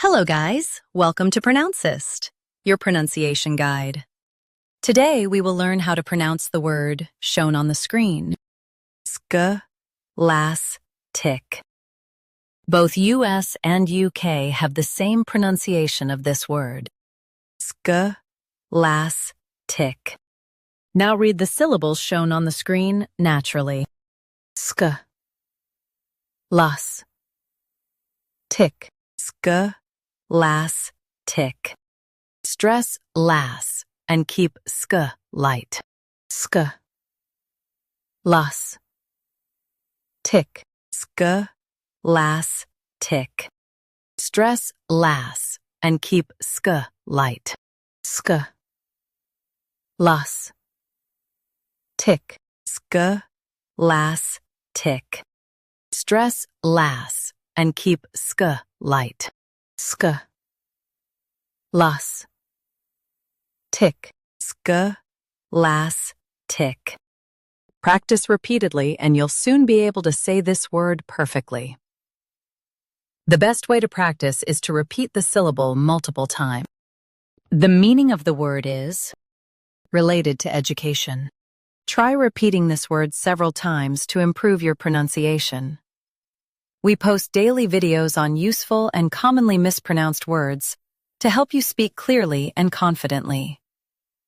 Hello guys, welcome to Pronouncist, your pronunciation guide. Today we will learn how to pronounce the word shown on the screen. Scholastic. Both US and UK have the same pronunciation of this word. Scholastic. Now read the syllables shown on the screen naturally. Sk. Las. Tick. Scholastic. Stress las and keep sk light. Sk. Las. Tick. Scholastic. Stress las and keep sk light. Sk. Las. Tick. Scholastic. Stress las and keep sk light. Sk. Las. Tick. Scholastic. Practice repeatedly and you'll soon be able to say this word perfectly. The best way to practice is to repeat the syllable multiple times. The meaning of the word is related to education. Try repeating this word several times to improve your pronunciation. We post daily videos on useful and commonly mispronounced words to help you speak clearly and confidently.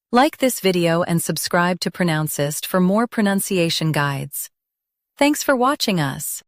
Like this video and subscribe to Pronouncist for more pronunciation guides. Thanks for watching us.